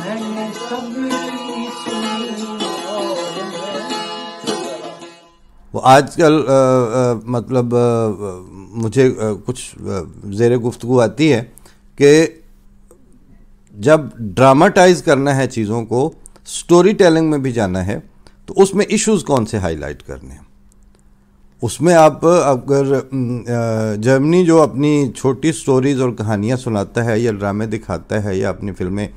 मैंने सबकी सुनी और वो आजकल मतलब मुझे कुछ ज़ेरे गुफ्तगू आती है कि जब ड्रामाटाइज करना है चीज़ों को, स्टोरी टेलिंग में भी जाना है, तो उसमें इश्यूज़ कौन से हाईलाइट करने हैं। उसमें आप अगर जर्मनी जो अपनी छोटी स्टोरीज़ और कहानियाँ सुनाता है या ड्रामे दिखाता है या अपनी फिल्में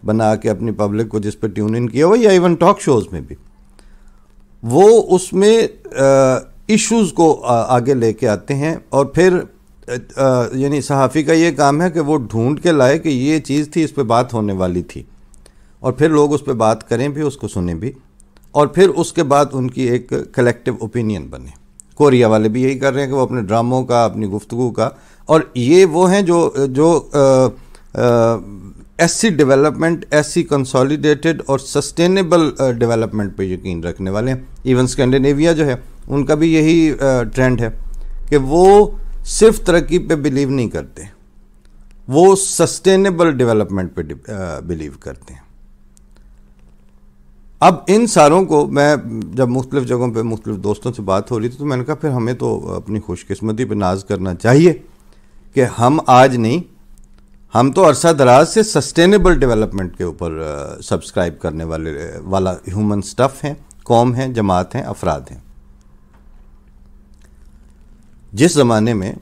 बना के अपनी पब्लिक को जिस पर ट्यून इन किया हुआ, या इवन टॉक शोज़ में भी, वो उसमें इश्यूज़ को आगे लेके आते हैं और फिर यानी सहाफ़ी का ये काम है कि वो ढूंढ के लाए कि ये चीज़ थी, इस पे बात होने वाली थी, और फिर लोग उस पे बात करें भी, उसको सुने भी, और फिर उसके बाद उनकी एक कलेक्टिव ओपिनियन बने। कोरिया वाले भी यही कर रहे हैं कि वो अपने ड्रामों का, अपनी गुफ्तगू का, और ये वो हैं जो ऐसी डेवलपमेंट, ऐसी कंसोलिडेटेड और सस्टेनेबल डेवलपमेंट पे यकीन रखने वाले हैं। इवन स्कैंडिनेविया जो है, उनका भी यही ट्रेंड है कि वो सिर्फ तरक्की पे बिलीव नहीं करते, वो सस्टेनेबल डेवलपमेंट पे बिलीव करते हैं। अब इन सारों को मैं जब मुख्तलिफ जगहों पे मुख्तलिफ दोस्तों से बात हो रही थी, तो मैंने कहा फिर हमें तो अपनी खुशकिस्मती पे नाज करना चाहिए कि हम आज नहीं, हम तो अरसा दराज से सस्टेनेबल डेवलपमेंट के ऊपर सब्सक्राइब करने वाला ह्यूमन स्टफ हैं, कौम हैं, जमात हैं, अफराद हैं। जिस ज़माने में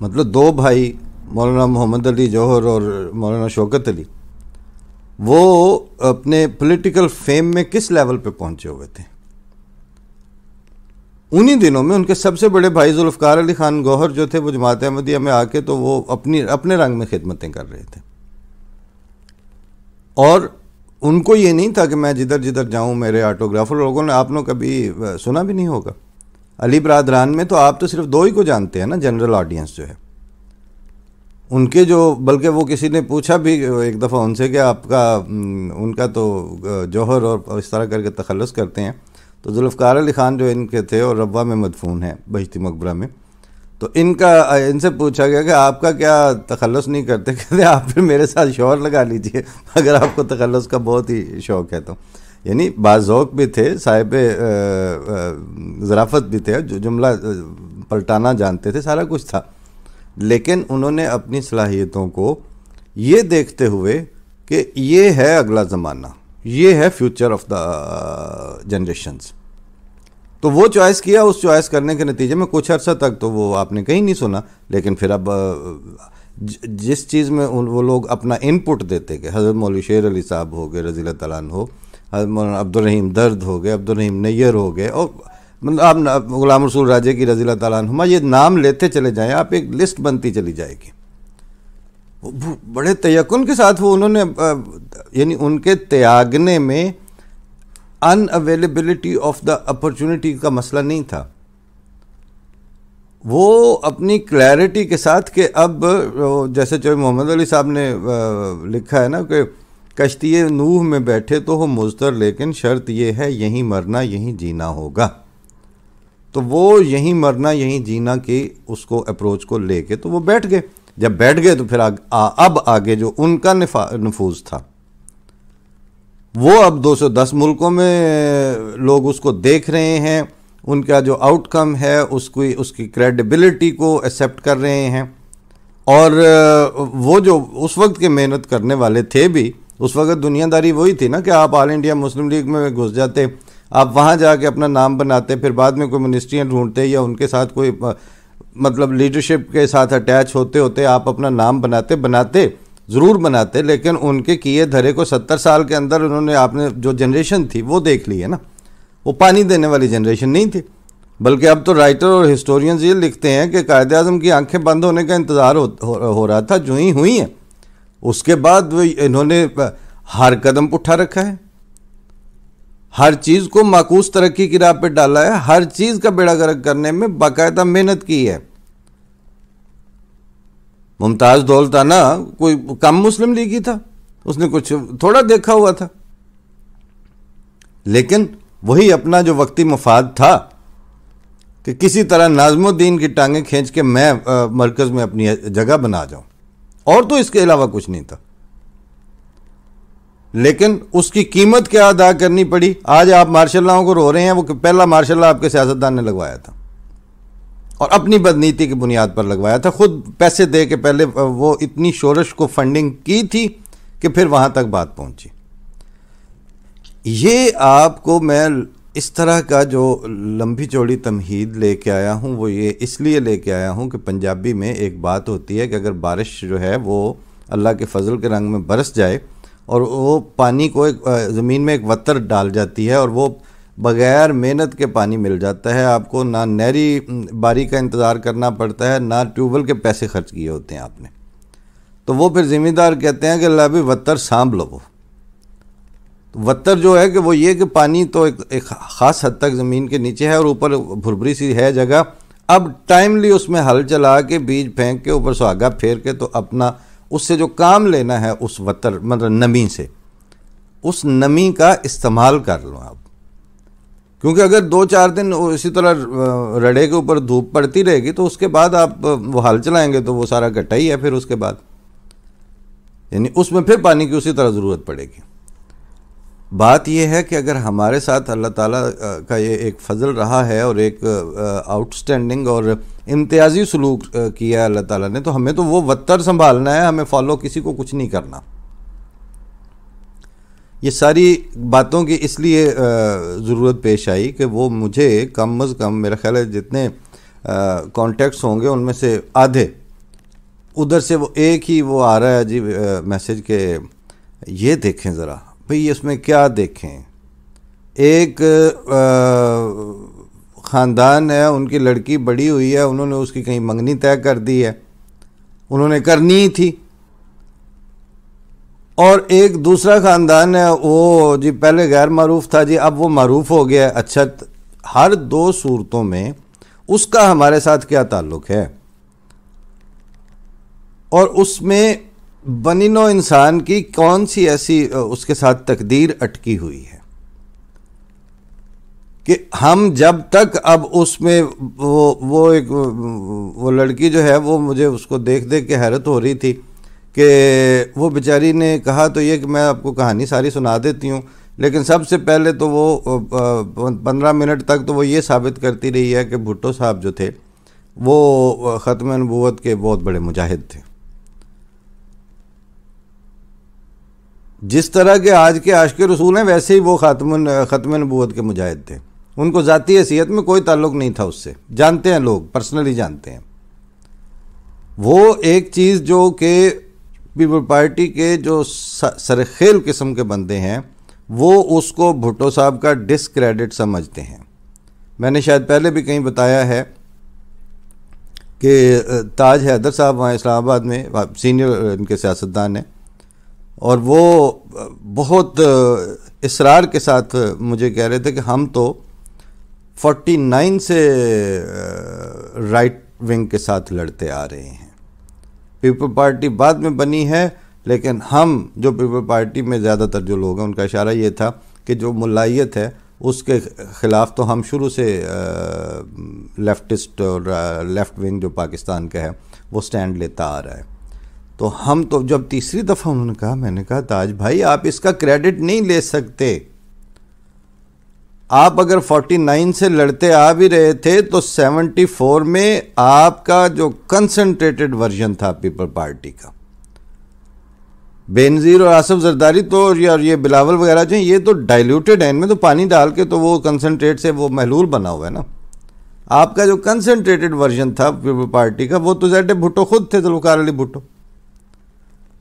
मतलब दो भाई मौलाना मोहम्मद अली जौहर और मौलाना शौकत अली, वो अपने पॉलिटिकल फेम में किस लेवल पे पहुंचे हुए थे, उन्हीं दिनों में उनके सबसे बड़े भाई जुल्फ़कार अली खान गौहर जो थे, वो जमात अहमदिया में आके तो वो अपने रंग में खिदमतें कर रहे थे, और उनको ये नहीं था कि मैं जिधर जिधर जाऊं मेरे ऑटोग्राफर। लोगों ने, आप लोग कभी सुना भी नहीं होगा, अली बरादरान में तो आप तो सिर्फ दो ही को जानते हैं ना, जनरल ऑडियंस जो है उनके, जो बल्कि वो किसी ने पूछा भी एक दफ़ा उनसे कि आपका उनका तो जौहर और इस तरह करके तखल्लुस करते हैं, तो जुल्फ़कार अली ख़ान जो इनके थे और रब्वा में मदफून है बहिश्ती मकबरा में, तो इनसे पूछा गया कि आपका क्या तखल्लुस नहीं करते, कहते आप फिर मेरे साथ शौहर लगा लीजिए अगर आपको तखल्लुस का बहुत ही शौक़ है तो। यानी बाज़ौक़ भी थे, साहिब ज़राफ़त भी थे, जो जुमला पलटाना जानते थे, सारा कुछ था, लेकिन उन्होंने अपनी सलाहियतों को ये देखते हुए कि ये है अगला ज़माना, ये है फ्यूचर ऑफ द जनरेशन्स, तो वो चॉइस किया। उस चॉइस करने के नतीजे में कुछ अर्सा तक तो वो आपने कहीं नहीं सुना, लेकिन फिर अब जिस चीज़ में वो लोग अपना इनपुट देते कि हज़रत मौलवी शेर अली साहब हो गए रज़ी अल्लाह तआला अन्हु, हज़रत मौलाना अब्दुल रहीम दर्द हो गए, अब्दुल रहीम नैयर हो गए, और मतलब आप गुलाम रसूल राजे की रज़ी अल्लाह तआला अन्हुमा, ये नाम लेते चले जाएं आप, एक लिस्ट बनती चली जाएगी। बड़े तयक्कुन के साथ वो उन्होंने, यानी उनके त्यागने में अनअवेलेबिलिटी ऑफ द अपॉर्चुनिटी का मसला नहीं था, वो अपनी क्लैरिटी के साथ कि अब जैसे जो मोहम्मद अली साहब ने लिखा है ना कि कश्ती नूह में बैठे तो हो मुज़तर, लेकिन शर्त ये है यहीं मरना यहीं जीना होगा। तो वो यहीं मरना यहीं जीना की उसको अप्रोच को लेके तो वो बैठ गए। जब बैठ गए तो फिर अब आगे जो उनका नफूज था, वो अब 210 मुल्कों में लोग उसको देख रहे हैं, उनका जो आउटकम है उसकी क्रेडिबिलिटी को एक्सेप्ट कर रहे हैं, और वो जो उस वक्त के मेहनत करने वाले थे भी, उस वक्त दुनियादारी वही थी ना कि आप ऑल इंडिया मुस्लिम लीग में घुस जाते, आप वहाँ जाके अपना नाम बनाते, फिर बाद में कोई मिनिस्ट्रियाँ ढूंढते या उनके साथ कोई मतलब लीडरशिप के साथ अटैच होते होते आप अपना नाम बनाते ज़रूर बनाते, लेकिन उनके किए धरे को 70 साल के अंदर उन्होंने, आपने जो जनरेशन थी वो देख ली है ना, वो पानी देने वाली जनरेशन नहीं थी। बल्कि अब तो राइटर और हिस्टोरियंस ये लिखते हैं कि कायदे आज़म की आंखें बंद होने का इंतज़ार हो रहा था, जो ही हुई हैं उसके बाद इन्होंने हर कदम उठा रखा है, हर चीज़ को माकूस तरक्की की राह पे डाला है, हर चीज़ का बेड़ा गर्क करने में बाकायदा मेहनत की है। मुमताज़ दौलताना कोई कम मुस्लिम लीगी था, उसने कुछ थोड़ा देखा हुआ था, लेकिन वही अपना जो वक्ती मफाद था कि किसी तरह नाज़मुद्दीन की टांगें खींच के मैं मरकज़ में अपनी जगह बना जाऊं, और तो इसके अलावा कुछ नहीं था। लेकिन उसकी कीमत क्या अदा करनी पड़ी। आज आप मार्शल लॉ को रो रहे हैं, वो पहला मार्शल लॉ आपके सियासतदान ने लगवाया था और अपनी बदनीति की बुनियाद पर लगवाया था, खुद पैसे दे के पहले वो इतनी शोरश को फंडिंग की थी कि फिर वहां तक बात पहुंची। ये आपको मैं इस तरह का जो लंबी चौड़ी तमहीद लेके आया हूँ वो ये इसलिए लेके आया हूँ कि पंजाबी में एक बात होती है कि अगर बारिश जो है वो अल्लाह के फजल के रंग में बरस जाए और वो पानी को एक ज़मीन में एक वत्तर डाल जाती है और वो बग़ैर मेहनत के पानी मिल जाता है आपको, ना नहरी बारी का इंतज़ार करना पड़ता है, ना ट्यूबवेल के पैसे खर्च किए होते हैं आपने, तो वो फिर ज़िम्मेदार कहते हैं कि अल्लाह भी वत्तर सांभ लो। वो वत्तर जो है कि वो ये कि पानी तो एक ख़ास हद तक ज़मीन के नीचे है और ऊपर भुरभुरी सी है जगह, अब टाइमली उसमें हल चला के बीज फेंक के ऊपर सुहागा फेर के तो अपना उससे जो काम लेना है उस वत्तर मतलब नमी से, उस नमी का इस्तेमाल कर लो आप। क्योंकि अगर 2-4 दिन इसी तरह रड़े के ऊपर धूप पड़ती रहेगी तो उसके बाद आप वो हल चलाएंगे तो वो सारा घटा ही है फिर उसके बाद, यानी उसमें फिर पानी की उसी तरह ज़रूरत पड़ेगी। बात यह है कि अगर हमारे साथ अल्लाह ताला का ये एक फ़ज़ल रहा है और एक आउटस्टैंडिंग और इम्तियाजी सलूक किया है अल्लाह ताला ने, तो हमें तो वो वत्तर संभालना है, हमें फॉलो किसी को कुछ नहीं करना। ये सारी बातों की इसलिए ज़रूरत पेश आई कि वो मुझे कम अज़ कम मेरा ख्याल है जितने कॉन्टेक्ट्स होंगे उनमें से आधे उधर से वो एक ही वो आ रहा है जी मैसेज के ये देखें ज़रा भाई इसमें क्या देखें। एक ख़ानदान है, उनकी लड़की बड़ी हुई है, उन्होंने उसकी कहीं मंगनी तय कर दी है, उन्होंने करनी ही थी। और एक दूसरा ख़ानदान है वो जी पहले गैर मारूफ था जी अब वो मारूफ हो गया। अच्छा, हर दो सूरतों में उसका हमारे साथ क्या ताल्लुक़ है और उसमें बनिनो इंसान की कौन सी ऐसी उसके साथ तकदीर अटकी हुई है कि हम जब तक अब उसमें वो लड़की जो है वो मुझे उसको देख देख के हैरत हो रही थी कि वो बेचारी ने कहा तो ये कि मैं आपको कहानी सारी सुना देती हूँ, लेकिन सबसे पहले तो वो 15 मिनट तक तो वो ये साबित करती रही है कि भुट्टो साहब जो थे वो ख़त्म नबूवत के बहुत बड़े मुजाहिद थे। जिस तरह के आज के आशिक़ रसूल हैं वैसे ही वो ख़त्म नबूवत के मुजाहिद थे। उनको ज़ाती हैसियत में कोई ताल्लुक़ नहीं था उससे, जानते हैं लोग, पर्सनली जानते हैं। वो एक चीज़ जो कि पीपल पार्टी के जो सरखेल किस्म के बंदे हैं वो उसको भुट्टो साहब का डिसक्रेडिट समझते हैं। मैंने शायद पहले भी कहीं बताया है कि ताज हैदर साहब वहाँ इस्लामाबाद में सीनियर इनके सियासतदान हैं और वो बहुत इसरार के साथ मुझे कह रहे थे कि हम तो 49 से राइट विंग के साथ लड़ते आ रहे हैं। पीपल पार्टी बाद में बनी है लेकिन हम जो पीपल पार्टी में ज़्यादातर जो लोग हैं उनका इशारा ये था कि जो मुलायत है उसके ख़िलाफ़ तो हम शुरू से लेफ्टिस्ट और लेफ़्ट विंग जो पाकिस्तान का है वो स्टैंड लेता आ रहा है। तो हम तो जब तीसरी दफ़ा उन्होंने कहा, मैंने कहा ताज भाई आप इसका क्रेडिट नहीं ले सकते। आप अगर 49 से लड़ते आ भी रहे थे तो 74 में आपका जो कंसंट्रेटेड वर्जन था पीपल पार्टी का, बेनज़ीर और आसिफ जरदारी तो यार ये बिलावल वगैरह जो ये तो डाइल्यूटेड है, इनमें तो पानी डाल के तो वो कंसंट्रेट से वो महलूल बना हुआ है ना। आपका जो कंसंट्रेटेड वर्जन था पीपल पार्टी का वो तो ज़ैड भुट्टो खुद थे, जुल्फ़िकार अली भुट्टो।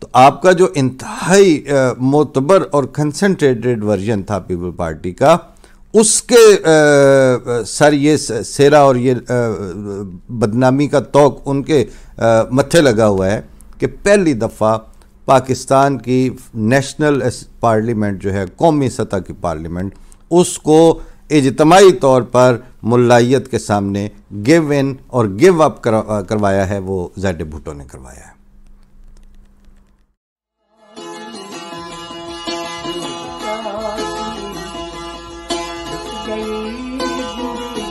तो आपका जो इंतहाई मोतबर और कंसंट्रेटेड वर्जन था पीपल पार्टी का उसके सर ये सेरा और ये बदनामी का तौक उनके मत्थे लगा हुआ है कि पहली दफ़ा पाकिस्तान की नेशनल पार्लियामेंट जो है कौमी सतह की पार्लियामेंट उसको इज्तिमाई तौर पर मुल्लायत के सामने गिव इन और गिव अप करवाया है, वो ज़ैड भुट्टो ने करवाया है। गई